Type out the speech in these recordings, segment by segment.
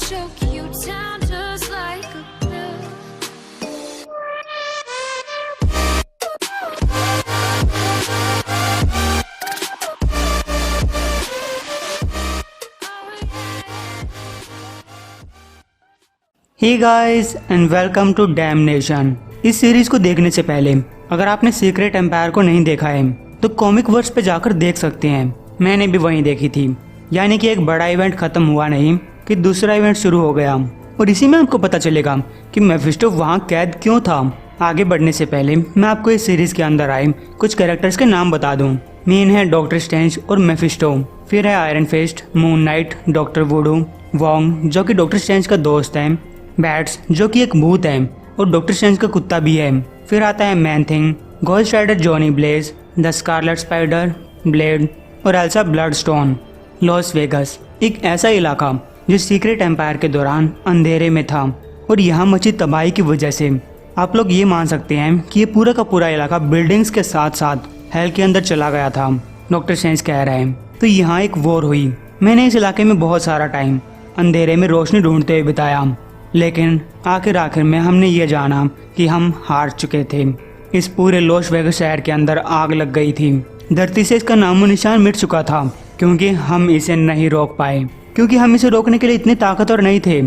choke you down just like a pill. Hey guys and welcome to damnation. इस series को देखने से पहले अगर आपने सीक्रेट एम्पायर को नहीं देखा है तो कॉमिक वर्स पे जाकर देख सकते हैं। मैंने भी वहीं देखी थी। यानी कि एक बड़ा इवेंट खत्म हुआ नहीं कि दूसरा इवेंट शुरू हो गया और इसी में आपको पता चलेगा कि मेफिस्टो वहाँ कैद क्यों था। आगे बढ़ने से पहले मैं आपको इस सीरीज के अंदर आए कुछ कैरेक्टर्स के नाम बता दूं। मेन है डॉक्टर स्ट्रेंज और मेफिस्टो, फिर है Iron Fist, Moon Knight, Doctor Voodoo, Wong जो कि डॉक्टर स्ट्रेंज का दोस्त है, बैट्स जो कि एक भूत है और डॉक्टर स्ट्रेंज का कुत्ता भी है। फिर आता है Man Thing, Ghost Rider Johnny Blaze, the Scarlet Spider, Blade और एल्सा ब्लडस्टोन। लॉस वेगस एक ऐसा इलाका जो सीक्रेट एम्पायर के दौरान अंधेरे में था और यहाँ मची तबाही की वजह से आप लोग ये मान सकते हैं कि ये पूरा का पूरा इलाका बिल्डिंग्स के साथ साथ हेल के अंदर चला गया था। डॉक्टर स्ट्रेंज कह रहे हैं तो यहाँ एक वॉर हुई। मैंने इस इलाके में बहुत सारा टाइम अंधेरे में रोशनी ढूंढते हुए बिताया, लेकिन आखिर में हमने ये जाना कि हम हार चुके थे। इस पूरे लॉस वेगस शहर के अंदर आग लग गई थी। धरती से इसका नामो निशान मिट चुका था क्योंकि हम इसे नहीं रोक पाए, क्योंकि हम इसे रोकने के लिए इतने ताकतवर नहीं थे।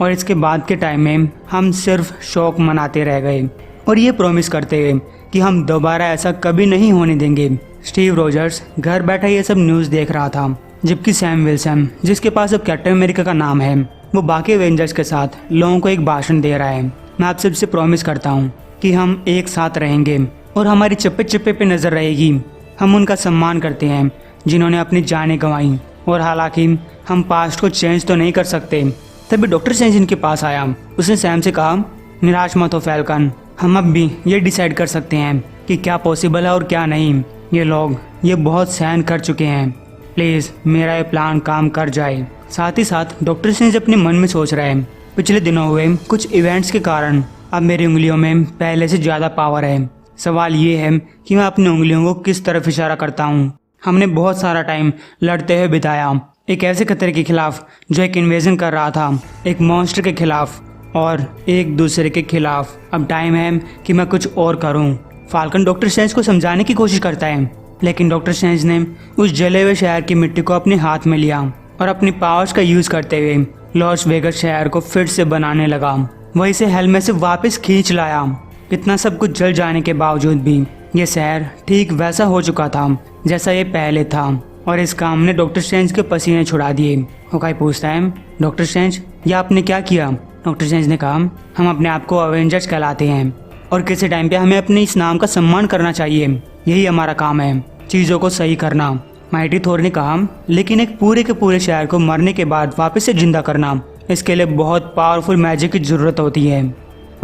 और इसके बाद के टाइम में हम सिर्फ शौक मनाते रह गए और ये प्रॉमिस करते हुए कि हम दोबारा ऐसा कभी नहीं होने देंगे। स्टीव रोजर्स घर बैठा ये सब न्यूज़ देख रहा था, जबकि सैम विल्सन जिसके पास अब कैप्टन अमेरिका का नाम है वो बाकी एवेंजर्स के साथ लोगों को एक भाषण दे रहा है। मैं आप सबसे प्रॉमिस करता हूँ कि हम एक साथ रहेंगे और हमारी चप्पे चप्पे पे नजर रहेगी। हम उनका सम्मान करते हैं जिन्होंने अपनी जानें गंवाई और हालांकि हम पास्ट को चेंज तो नहीं कर सकते। तभी डॉक्टर स्ट्रेंज इनके पास आया। उसने सैम से कहा, निराश मत हो फैल्कन, हम अब भी ये डिसाइड कर सकते हैं कि क्या पॉसिबल है और क्या नहीं। ये लोग ये बहुत सहन कर चुके हैं, प्लीज़ मेरा ये प्लान काम कर जाए। साथ ही साथ डॉक्टर स्ट्रेंज अपने मन में सोच रहे हैं, पिछले दिनों हुए कुछ इवेंट्स के कारण अब मेरी उंगलियों में पहले से ज़्यादा पावर है। सवाल ये है कि मैं अपनी उंगलियों को किस तरफ इशारा करता हूँ। हमने बहुत सारा टाइम लड़ते हुए बिताया, एक ऐसे खतरे के खिलाफ जो एक इन्वेजन कर रहा था, एक मॉन्स्टर के खिलाफ और एक दूसरे के खिलाफ। अब टाइम है कि मैं कुछ और करूँ। फाल्कन डॉक्टर स्ट्रेंज को समझाने की कोशिश करता है, लेकिन डॉक्टर स्ट्रेंज ने उस जले हुए शहर की मिट्टी को अपने हाथ में लिया और अपनी पावर्स का यूज करते हुए लॉस वेगस शहर को फिर से बनाने लगा। वह इसे हेल में से वापस खींच लाया। इतना सब कुछ जल जाने के बावजूद भी ये शहर ठीक वैसा हो चुका था जैसा ये पहले था और इस काम ने डॉक्टर स्ट्रेंज के पसीने छुड़ा दिए। होकाई पूछता है, डॉक्टर स्ट्रेंज ये आपने क्या किया? डॉक्टर स्ट्रेंज ने कहा, हम अपने आप को अवेंजर्स कहलाते हैं और किसी टाइम पे हमें अपने इस नाम का सम्मान करना चाहिए। यही हमारा काम है, चीज़ों को सही करना। माइटी थोर ने कहा, लेकिन एक पूरे के पूरे शहर को मरने के बाद वापस से जिंदा करना, इसके लिए बहुत पावरफुल मैजिक की ज़रूरत होती है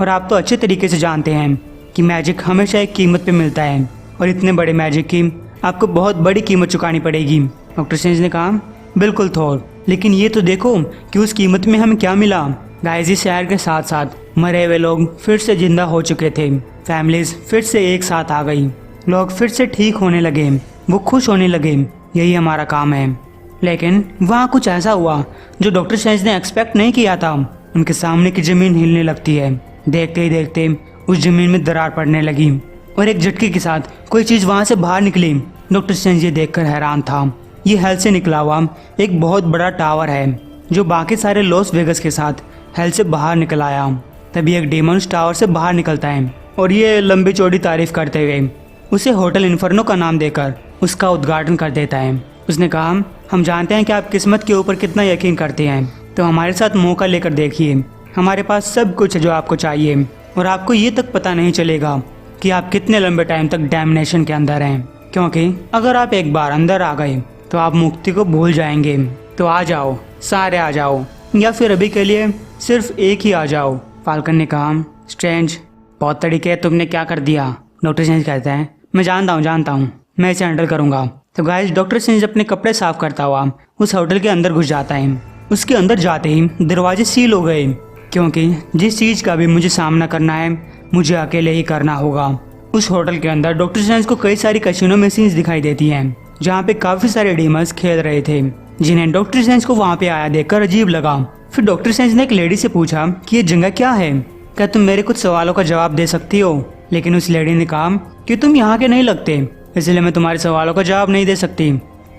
और आप तो अच्छे तरीके से जानते हैं कि मैजिक हमेशा एक कीमत पे मिलता है और इतने बड़े मैजिक की आपको बहुत बड़ी कीमत चुकानी पड़ेगी। डॉक्टर स्ट्रेंज ने कहा, बिल्कुल थोर, लेकिन ये तो देखो कि उस कीमत में हमें क्या मिला। गाइस इस शहर के साथ साथ मरे हुए लोग फिर से जिंदा हो चुके थे, फैमिलीज फिर से एक साथ आ गई, लोग फिर से ठीक होने लगे, वो खुश होने लगे। यही हमारा काम है। लेकिन वहाँ कुछ ऐसा हुआ जो डॉक्टर स्ट्रेंज ने एक्सपेक्ट नहीं किया था। उनके सामने की जमीन हिलने लगती है। देखते ही देखते उस जमीन में दरार पड़ने लगी और एक झटके के साथ कोई चीज़ वहाँ से बाहर निकली। डॉक्टर स्ट्रेंज ये देखकर हैरान था। ये हेल से निकला हुआ एक बहुत बड़ा टावर है जो बाकी सारे लॉस वेगस के साथ हेल से बाहर निकल आया। तभी एक डेमन उस टावर से बाहर निकलता है और ये लंबी चौड़ी तारीफ करते हुए उसे होटल इन्फर्नो का नाम देकर उसका उद्घाटन कर देता है। उसने कहा, हम जानते हैं कि आप किस्मत के ऊपर कितना यकीन करते हैं, तो हमारे साथ मौका लेकर देखिए। हमारे पास सब कुछ है जो आपको चाहिए और आपको ये तक पता नहीं चलेगा कि आप कितने लंबे टाइम तक डैमिनेशन के अंदर हैं, क्योंकि अगर आप एक बार अंदर आ गए तो आप मुक्ति को भूल जाएंगे। तो आ जाओ, सारे आ जाओ, या फिर अभी के लिए सिर्फ एक ही आ जाओ। फाल्कन ने कहा, स्ट्रेंज बहुत तरीके है, तुमने क्या कर दिया? डॉक्टर स्ट्रेंज कहता है, मैं जानता हूँ, मैं इसे हैंडल करूँगा। तो गाइस डॉक्टर स्ट्रेंज अपने कपड़े साफ करता हुआ उस होटल के अंदर घुस जाता है। उसके अंदर जाते ही दरवाजे सील हो गए, क्योंकि जिस चीज़ का भी मुझे सामना करना है मुझे अकेले ही करना होगा। उस होटल के अंदर डॉक्टर स्ट्रेंज को कई सारी कैसीनो मशीन्स दिखाई देती हैं जहाँ पे काफ़ी सारे डीमर्स खेल रहे थे। जिन्हें डॉक्टर स्ट्रेंज को वहाँ पे आया देखकर अजीब लगा। फिर डॉक्टर स्ट्रेंज ने एक लेडी से पूछा कि ये जगह क्या है, क्या तुम मेरे कुछ सवालों का जवाब दे सकती हो। लेकिन उस लेडी ने कहा कि तुम यहाँ के नहीं लगते, इसलिए मैं तुम्हारे सवालों का जवाब नहीं दे सकती।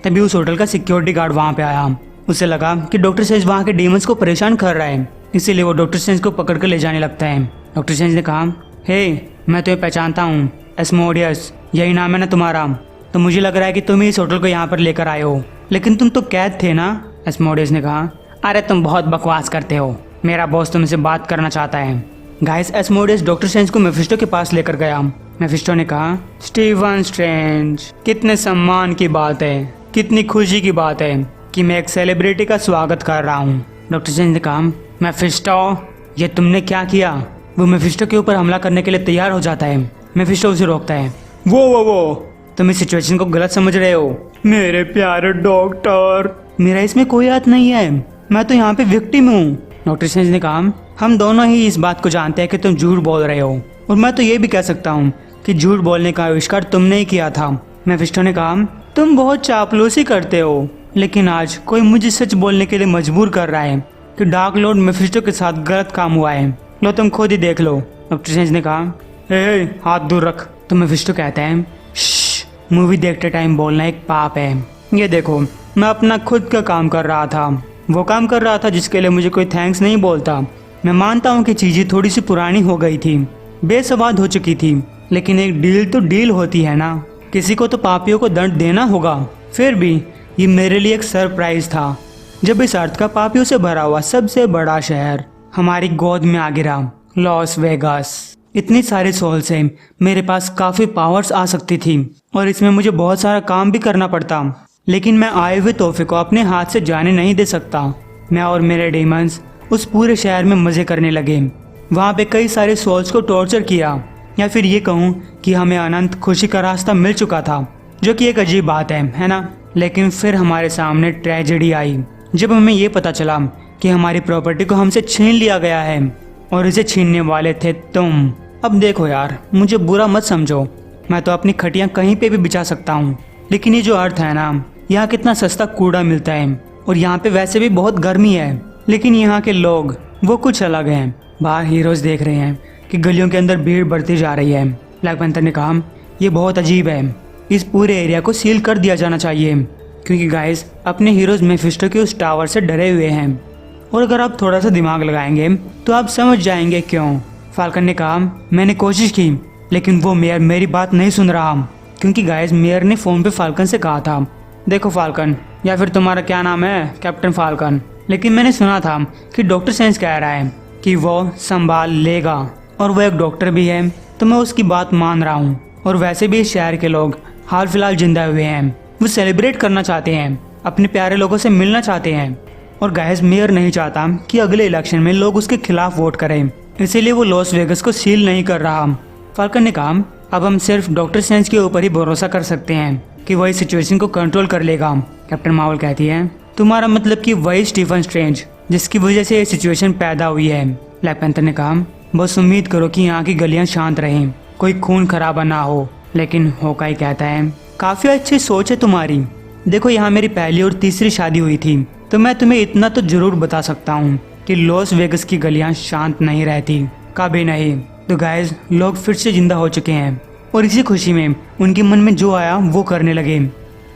तभी उस होटल का सिक्योरिटी गार्ड वहाँ पे आया। उसे लगा कि डॉक्टर स्ट्रेंज वहाँ के डीमंस को परेशान कर रहा है, इसीलिए वो डॉक्टर स्ट्रेंज को पकड़ कर ले जाने लगता है। डॉक्टर स्ट्रेंज ने कहा, हे मैं तुम्हें पहचानता हूँ, एस्मोडियस यही नाम है ना तुम्हारा, तो मुझे लग रहा है कि तुम ही इस होटल को यहाँ पर लेकर आए हो, लेकिन तुम तो कैद थे ना। एस्मोडियस ने कहा, अरे तुम बहुत बकवास करते हो, मेरा बॉस तुमसे बात करना चाहता है। गाइस एस्मोडियस डॉक्टर स्ट्रेंज को मेफिस्टो के पास लेकर गया। मेफिस्टो ने कहा, स्टीवन स्ट्रेंज कितने सम्मान की बात है, कितनी खुशी की बात है कि मैं एक सेलिब्रिटी का स्वागत कर रहा हूँ। डॉक्टर स्ट्रेंज ने कहा, मेफिस्टो ये तुमने क्या किया। वो मेफिस्टो के ऊपर हमला करने के लिए तैयार हो जाता है। मेफिस्टो उसे रोकता है, वो तुम इस सिचुएशन को गलत समझ रहे हो। मेरे प्यारे डॉक्टर, मेरा इसमें कोई हाथ नहीं है, मैं तो यहाँ पे विक्टिम हूँ। डॉक्टर स्ट्रेंज ने कहा, हम दोनों ही इस बात को जानते हैं कि तुम झूठ बोल रहे हो, और मैं तो ये भी कह सकता हूँ कि झूठ बोलने का आविष्कार तुमने ही किया था। मेफिस्टो ने कहा, तुम बहुत चापलूसी करते हो, लेकिन आज कोई मुझे सच बोलने के लिए मजबूर कर रहा है कि डार्क लॉर्ड मेफिस्टो के साथ गलत काम हुआ है। लो तुम खुद ही देख लो। डॉक्टर स्ट्रेंज ने कहा, हे हाथ दूर रख। तो मेफिस्टो कहता है, मूवी देखते टाइम बोलना एक पाप है। ये देखो मैं अपना खुद का काम कर रहा था, वो काम कर रहा था जिसके लिए मुझे कोई थैंक्स नहीं बोलता। मैं मानता हूँ कि चीज़ें थोड़ी सी पुरानी हो गई थी, बेसवाद हो चुकी थी, लेकिन एक डील तो डील होती है ना, किसी को तो पापियों को दंड देना होगा। फिर भी ये मेरे लिए एक सरप्राइज था जब इस अर्थ का पापियों से भरा हुआ सबसे बड़ा शहर हमारी गोद में आ गिरा, लॉस वेगास। इतनी सारे सोल से मेरे पास काफ़ी पावर्स आ सकती थी और इसमें मुझे बहुत सारा काम भी करना पड़ता, लेकिन मैं आए हुए तोहफे को अपने हाथ से जाने नहीं दे सकता। मैं और मेरे डीमंस उस पूरे शहर में मज़े करने लगे। वहाँ पे कई सारे सोल्स को टॉर्चर किया, या फिर ये कहूँ कि हमें अनंत खुशी का रास्ता मिल चुका था, जो कि एक अजीब बात है ना। लेकिन फिर हमारे सामने ट्रेजेडी आई जब हमें ये पता चला कि हमारी प्रॉपर्टी को हमसे छीन लिया गया है और इसे छीनने वाले थे तुम। अब देखो यार, मुझे बुरा मत समझो, मैं तो अपनी खटियाँ कहीं पे भी बिछा सकता हूँ, लेकिन ये जो अर्थ है ना, यहाँ कितना सस्ता कूड़ा मिलता है, और यहाँ पे वैसे भी बहुत गर्मी है, लेकिन यहाँ के लोग वो कुछ अलग हैं। बाहर हीरोज देख रहे हैं कि गलियों के अंदर भीड़ बढ़ती जा रही है। ब्लैक पैंथर ने कहा, ये बहुत अजीब है, इस पूरे एरिया को सील कर दिया जाना चाहिए, क्योंकि गाइस अपने हीरोज मेफिस्टो के उस टावर से डरे हुए हैं, और अगर आप थोड़ा सा दिमाग लगाएंगे तो आप समझ जाएंगे क्यों। फाल्कन ने कहा, मैंने कोशिश की, लेकिन वो मेयर मेरी बात नहीं सुन रहा, क्योंकि गाइस मेयर ने फ़ोन पे फाल्कन से कहा था, देखो फाल्कन, या फिर तुम्हारा क्या नाम है, कैप्टन फाल्कन, लेकिन मैंने सुना था कि डॉक्टर स्ट्रेंज कह रहा है कि वो संभाल लेगा, और वो एक डॉक्टर भी है, तो मैं उसकी बात मान रहा हूँ। और वैसे भी इस शहर के लोग हाल फिलहाल जिंदा हुए हैं, वो सेलिब्रेट करना चाहते हैं, अपने प्यारे लोगों से मिलना चाहते हैं, और गाइस मेयर नहीं चाहता कि अगले इलेक्शन में लोग उसके खिलाफ वोट करें, इसीलिए वो लॉस वेगस को सील नहीं कर रहा। फाल्कन ने कहा, अब हम सिर्फ डॉक्टर स्ट्रेंज के ऊपर ही भरोसा कर सकते हैं कि वही सिचुएशन को कंट्रोल कर लेगा। कैप्टन मार्वल कहती है, तुम्हारा मतलब कि वही स्टीफन स्ट्रेंज जिसकी वजह से ये सिचुएशन पैदा हुई है। ब्लैक पैंथर ने कहा, बस उम्मीद करो कि यहाँ की गलियाँ शांत रहें, कोई खून खराबा ना हो। लेकिन होकाई कहता है, काफ़ी अच्छी सोच है तुम्हारी, देखो यहाँ मेरी पहली और तीसरी शादी हुई थी, तो मैं तुम्हें इतना तो जरूर बता सकता हूँ कि लॉस वेगस की गलियाँ शांत नहीं रहती, कभी नहीं। तो गाइस लोग फिर से जिंदा हो चुके हैं, और इसी खुशी में उनके मन में जो आया वो करने लगे।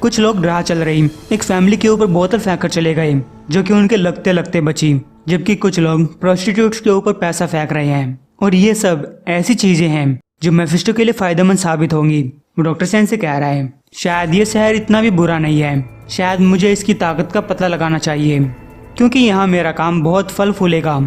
कुछ लोग राह चल रही एक फैमिली के ऊपर बोतल फेंक कर चले गए, जो कि उनके लगते लगते बची, जबकि कुछ लोग प्रोस्टिट्यूट्स के ऊपर पैसा फेंक रहे हैं। और ये सब ऐसी चीजें हैं जो मेफिस्टो के लिए फायदेमंद साबित होंगी। वो डॉक्टर स्ट्रेंज से कह रहा है, शायद ये शहर इतना भी बुरा नहीं है, शायद मुझे इसकी ताकत का पता लगाना चाहिए, क्योंकि यहाँ मेरा काम बहुत फल फूलेगा।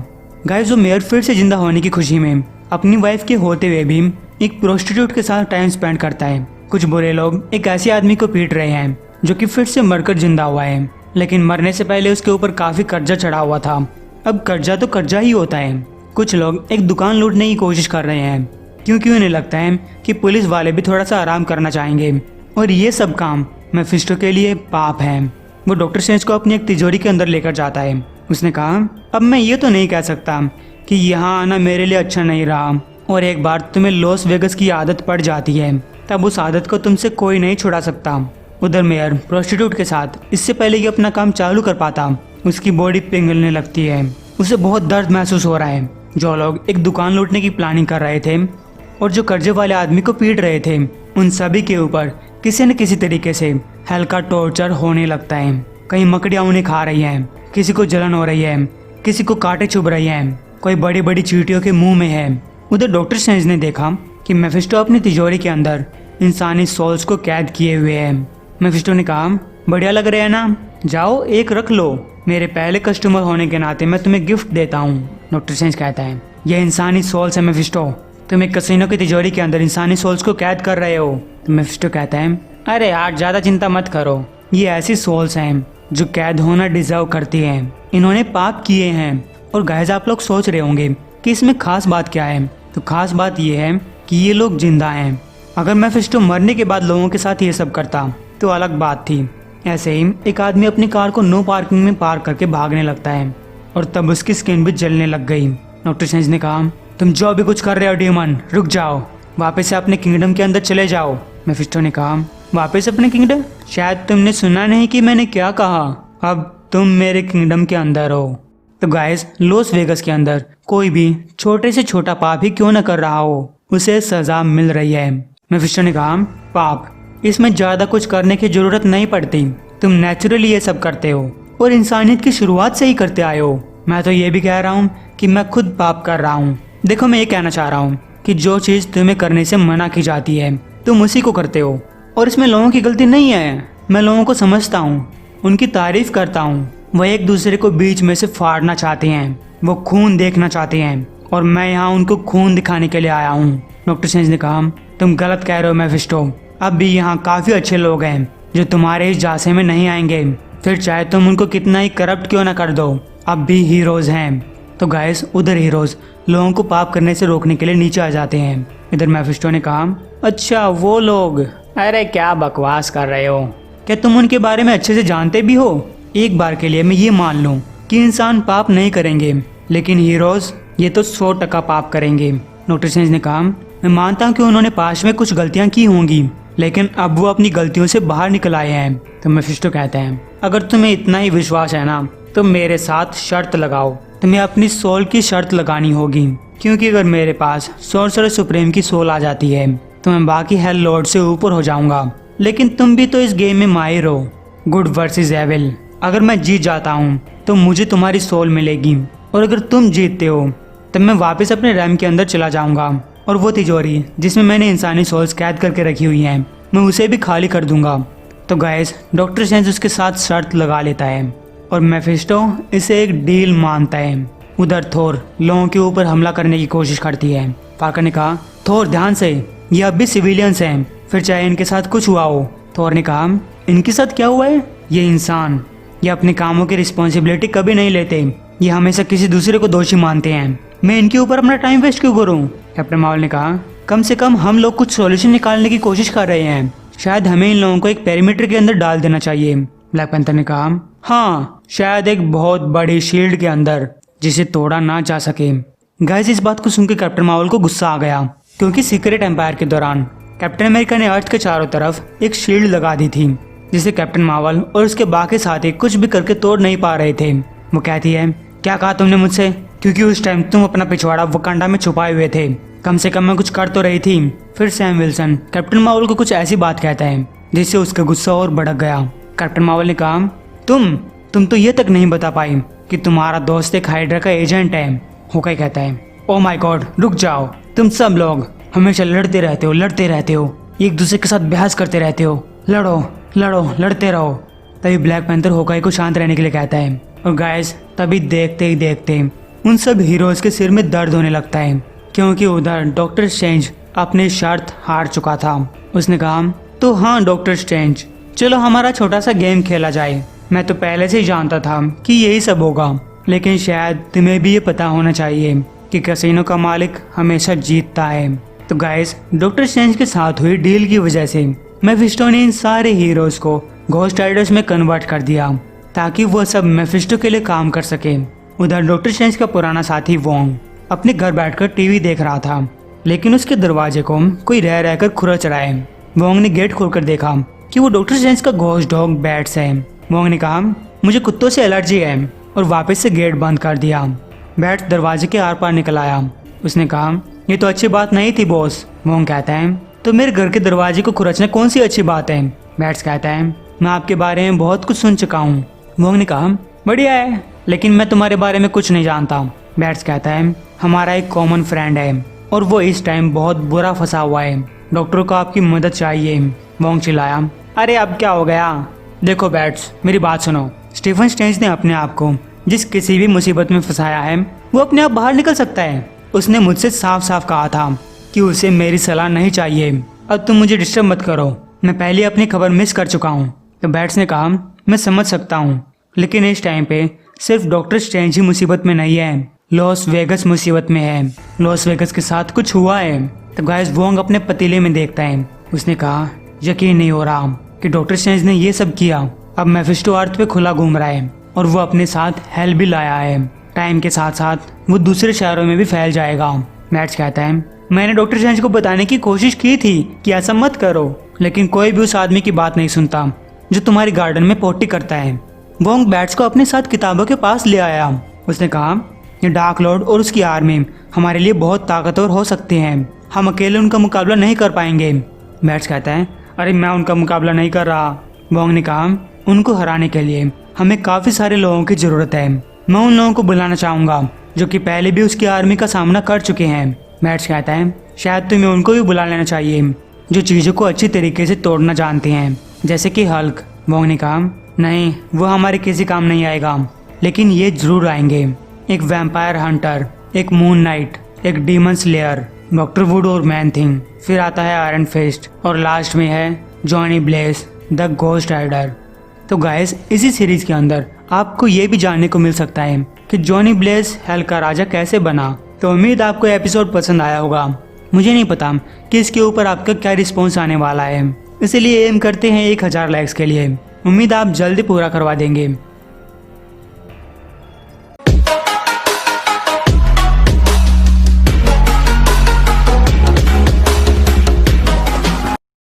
गाइस वो मेयर फिर से जिंदा होने की खुशी में अपनी वाइफ के होते हुए भी एक प्रोस्टिट्यूट के साथ टाइम स्पेंड करता है। कुछ बुरे लोग एक ऐसे आदमी को पीट रहे हैं जो कि फिर से मरकर जिंदा हुआ है, लेकिन मरने से पहले उसके ऊपर काफी कर्जा चढ़ा हुआ था। अब कर्जा तो कर्जा ही होता है। कुछ लोग एक दुकान लूटने की कोशिश कर रहे हैं, क्योंकि उन्हें लगता है कि पुलिस वाले भी थोड़ा सा आराम करना चाहेंगे, और ये सब काम मेफिस्टो के लिए पाप है। वो डॉक्टर स्ट्रेंज को अपनी एक तिजोरी के अंदर लेकर जाता है। उसने कहा, अब मैं ये तो नहीं कह सकता कि यहाँ आना मेरे लिए अच्छा नहीं रहा, और एक बार तुम्हें लॉस वेगस की आदत पड़ जाती है तब उस आदत को तुमसे कोई नहीं छुड़ा सकता। उधर मेयर प्रोस्टिट्यूट के साथ इससे पहले कि अपना काम चालू कर पाता उसकी बॉडी पिघलने लगती है। उसे बहुत दर्द महसूस हो रहा है। जो लोग एक दुकान लूटने की प्लानिंग कर रहे थे और जो कर्जे वाले आदमी को पीट रहे थे उन सभी के ऊपर किसी न किसी तरीके से हल्का टॉर्चर होने लगता है। कहीं मकड़ियाँ उन्हें खा रही हैं, किसी को जलन हो रही है, किसी को कांटे चुभ रही हैं, कोई बड़ी बड़ी चींटियों के मुंह में है। उधर डॉक्टर स्ट्रेंज ने देखा कि मेफिस्टो अपनी तिजोरी के अंदर इंसानी सोल्स को कैद किए हुए है। मेफिस्टो ने कहा, बढ़िया लग रहा है ना, जाओ एक रख लो, मेरे पहले कस्टमर होने के नाते मैं तुम्हें गिफ्ट देता हूँ। डॉक्टर स्ट्रेंज कहता है, यह इंसानी सोल्स है मेफिस्टो, तुम एक कसिनो की तिजोरी के अंदर इंसानी सोल्स को कैद कर रहे हो। तो मेफिस्टो कहता है, अरे यार ज्यादा चिंता मत करो, ये ऐसी सोल्स हैं जो कैद होना डिजर्व करती हैं। इन्होंने पाप किए हैं। और गाइस आप लोग सोच रहे होंगे कि इसमें खास बात क्या है। तो खास बात ये है कि ये लोग जिंदा हैं। अगर मेफिस्टो मरने के बाद लोगों के साथ ये सब करता तो अलग बात थी। ऐसे ही एक आदमी अपनी कार को नो पार्किंग में पार्क करके भागने लगता है और तब उसकी स्किन भी जलने लग गई। डॉक्टर स्ट्रेंज ने कहा, तुम जो भी कुछ कर रहे हो डीमन, रुक जाओ, वापस से अपने किंगडम के अंदर चले जाओ। मेफिस्टो ने कहा, वापस अपने किंगडम? शायद तुमने सुना नहीं कि मैंने क्या कहा, अब तुम मेरे किंगडम के अंदर हो। तो गाइस लॉस वेगस के अंदर कोई भी छोटे से छोटा पाप ही क्यों न कर रहा हो, उसे सजा मिल रही है। मेफिस्टो ने कहा, पाप, इसमें ज्यादा कुछ करने की जरूरत नहीं पड़ती, तुम नेचुरली ये सब करते हो और इंसानियत की शुरुआत से ही करते आए हो। मैं तो ये भी कह रहा हूँ कि मैं खुद पाप कर रहा हूँ। देखो मैं ये कहना चाह रहा हूँ कि जो चीज तुम्हें करने से मना की जाती है तुम उसी को करते हो और इसमें लोगों की गलती नहीं है। मैं लोगों को समझता हूँ, उनकी तारीफ करता हूँ, वह एक दूसरे को बीच में से फाड़ना चाहते हैं, वो खून देखना चाहते हैं और मैं यहाँ उनको खून दिखाने के लिए आया हूँ। डॉक्टर स्ट्रेंज ने कहा, तुम गलत कह रहे हो मेफिस्टो, अब भी यहाँ काफी अच्छे लोग हैं जो तुम्हारे इस जासे में नहीं आएंगे, फिर चाहे तुम उनको कितना ही करप्ट क्यों ना कर दो, अब भी हीरोज हैं। तो गाइस उधर हीरोज लोगों को पाप करने से रोकने के लिए नीचे आ जाते हैं। इधर मेफिस्टो ने कहा, अच्छा वो लोग, अरे क्या बकवास कर रहे हो, क्या तुम उनके बारे में अच्छे से जानते भी हो? एक बार के लिए मैं ये मान लूं कि इंसान पाप नहीं करेंगे लेकिन हीरोज ये तो 100% पाप करेंगे। डॉक्टर स्ट्रेंज ने कहा, मैं मानता हूँ कि उन्होंने पास्ट में कुछ गलतियाँ की होंगी लेकिन अब वो अपनी गलतियों से बाहर निकल आए हैं। तो मेफिस्टो कहते हैं, अगर तुम्हें इतना ही विश्वास है ना तो मेरे साथ शर्त लगाओ, तुम्हें अपनी सोल की शर्त लगानी होगी, क्योंकि अगर मेरे पास सॉर्सरर सुप्रीम की सोल आ जाती है तो मैं बाकी हेल लॉर्ड से ऊपर हो जाऊंगा। लेकिन तुम भी तो इस गेम में माहिर हो, गुड वर्सेस एविल। अगर मैं जीत जाता हूँ तो मुझे तुम्हारी सोल मिलेगी और अगर तुम जीतते हो तब मैं वापस अपने रैम के अंदर चला जाऊंगा और वो तिजोरी जिसमें मैंने इंसानी सोल्स कैद करके रखी हुई हैं मैं उसे भी खाली कर दूंगा। तो गाइस डॉक्टर स्ट्रेंज उसके साथ शर्त लगा लेता है और मेफिस्टो इसे एक डील मानता है। उधर थोर लोगों के ऊपर हमला करने की कोशिश करती है। पार्कर ने कहा, थोर ध्यान से, ये अब भी सिविलियंस हैं, फिर चाहे इनके साथ कुछ हुआ हो। थोर ने कहा, इनके साथ क्या हुआ है? ये इंसान, ये अपने कामों की रिस्पॉन्सिबिलिटी कभी नहीं लेते, ये हमेशा किसी दूसरे को दोषी मानते हैं, मैं इनके ऊपर अपना टाइम वेस्ट क्यों करूं? कैप्टन मार्वल ने कहा, कम से कम हम लोग कुछ सॉल्यूशन निकालने की कोशिश कर रहे हैं, शायद हमें इन लोगों को एक पेरीमीटर के अंदर डाल देना चाहिए। ब्लैक पैंथर ने कहा, हाँ शायद एक बहुत बड़ी शील्ड के अंदर जिसे तोड़ा ना जा सके। गाइस इस बात को सुनकर कैप्टन मार्वल को गुस्सा आ गया क्योंकि सीक्रेट एम्पायर के दौरान कैप्टन अमेरिका ने अर्थ के चारों तरफ एक शील्ड लगा दी थी जिसे कैप्टन मार्वल और उसके बाकी साथी कुछ भी करके तोड़ नहीं पा रहे थे। वो कहती है, क्या कहा तुमने मुझसे? क्योंकि उस टाइम तुम अपना पिछवाड़ा वकांडा में छुपाए हुए थे, कम से कम मैं कुछ कर तो रही थी। फिर सैम विल्सन कैप्टन मार्वल को कुछ ऐसी बात कहता है जिससे उसका गुस्सा और भड़क गया। कैप्टन मार्वल ने कहा, तुम तो ये तक नहीं बता पाई कि तुम्हारा दोस्त एक हाइड्रा का एजेंट है। होकाई कहता है, ओ माय गॉड, रुक जाओ, तुम सब लोग हमेशा लड़ते रहते हो, एक दूसरे के साथ बहस करते रहते हो, लड़ते रहो। तभी ब्लैक पैंथर होकाई को शांत रहने के लिए कहता है और गाइस तभी देखते ही देखते उन सब हीरोज के सिर में दर्द होने लगता है क्योंकि उधर डॉक्टर स्ट्रेंज अपनी शर्त हार चुका था। उसने कहा, तो हाँ डॉक्टर स्ट्रेंज, चलो हमारा छोटा सा गेम खेला जाए। मैं तो पहले से ही जानता था कि यही सब होगा, लेकिन शायद तुम्हें भी ये पता होना चाहिए कि कैसीनो का मालिक हमेशा जीतता है। तो गाइस डॉक्टर स्ट्रेंज के साथ हुई डील की वजह से मेफिस्टो ने इन सारे हीरोज को घोस्ट राइडर्स में कन्वर्ट कर दिया ताकि वो सब मेफिस्टो के लिए काम कर सके। उधर डॉक्टर स्ट्रेंज का पुराना साथी वोंग अपने घर बैठकर टीवी देख रहा था, लेकिन उसके दरवाजे को कोई रह रहकर खुरच रहा है। वोंग ने गेट खोलकर देखा कि वो डॉक्टर स्ट्रेंज का घोस्ट डॉग बैट्स है। वोंग ने कहा मुझे कुत्तों से एलर्जी है और वापस से गेट बंद कर दिया। बैट्स दरवाजे के आर पार निकल आया। उसने कहा ये तो अच्छी बात नहीं थी बॉस। वोंग कहता है तो मेरे घर के दरवाजे को खुरचना कौन सी अच्छी बात है। बैट्स कहता है मैं आपके बारे में बहुत कुछ सुन चुका हूँ। वोंग ने कहा बढ़िया है, लेकिन मैं तुम्हारे बारे में कुछ नहीं जानता। बैट्स कहता है हमारा एक कॉमन फ्रेंड है और वो इस टाइम बहुत बुरा फंसा हुआ है। डॉक्टर को आपकी मदद चाहिए। वोंग चिल्लाया अरे अब क्या हो गया। देखो बैट्स मेरी बात सुनो। स्टीफन स्ट्रेंज ने अपने आप को जिस किसी भी मुसीबत में फंसाया है वो अपने आप बाहर निकल सकता है। उसने मुझसे साफ साफ कहा था कि उसे मेरी सलाह नहीं चाहिए। अब तुम मुझे डिस्टर्ब मत करो, मैं पहले अपनी खबर मिस कर चुका हूँ। तो बैट्स ने कहा मैं समझ सकता हूँ, लेकिन इस टाइम पे सिर्फ डॉक्टर स्ट्रेंज ही मुसीबत में नहीं है, लॉस वेगस मुसीबत में है। लॉस वेगस के साथ कुछ हुआ है। तो गाइस वोंग अपने पतीले में देखता है। उसने कहा यकीन नहीं हो रहा कि डॉक्टर स्ट्रेंज ने ये सब किया। अब मेफिस्टो अर्थ पे खुला घूम रहा है और वो अपने साथ हेल भी लाया है। टाइम के साथ साथ वो दूसरे शहरों में भी फैल जाएगा। बैट्स कहता है मैंने डॉक्टर स्ट्रेंज को बताने की कोशिश की थी कि ऐसा मत करो, लेकिन कोई भी उस आदमी की बात नहीं सुनता जो तुम्हारी गार्डन में पोटी करता है। वोंग बैट्स को अपने साथ किताबों के पास ले आया। उसने कहा ये डार्क लॉर्ड और उसकी आर्मी हमारे लिए बहुत ताकतवर हो सकते हैं, हम अकेले उनका मुकाबला नहीं कर पाएंगे। बैट्स कहता है अरे मैं उनका मुकाबला नहीं कर रहा। वोंग ने कहा उनको हराने के लिए हमें काफी सारे लोगों की जरूरत है। मैं उन लोगों को बुलाना चाहूंगा जो कि पहले भी उसकी आर्मी का सामना कर चुके हैं। बैट्स कहता है शायद तुम्हें उनको भी बुला लेना चाहिए जो चीजों को अच्छी तरीके से तोड़ना जानते हैं, जैसे कि हल्क। वोंग ने कहा नहीं, वो हमारे किसी काम नहीं आएगा, लेकिन ये जरूर आएंगे। एक वैम्पायर हंटर, एक मून नाइट, एक डीमन स्लेयर, डॉक्टर वुड और मैन थिंग, फिर आता है आयरन फिस्ट और लास्ट में है Johnny Blaze the Ghost Rider. तो गाइस इसी सीरीज के अंदर आपको ये भी जानने को मिल सकता है कि जॉनी ब्लेज हेल का राजा कैसे बना। तो उम्मीद आपको एपिसोड पसंद आया होगा। मुझे नहीं पता कि इसके ऊपर आपका क्या रिस्पॉन्स आने वाला है, इसलिए एम करते हैं 1000 लाइक्स के लिए। उम्मीद आप जल्दी पूरा करवा देंगे।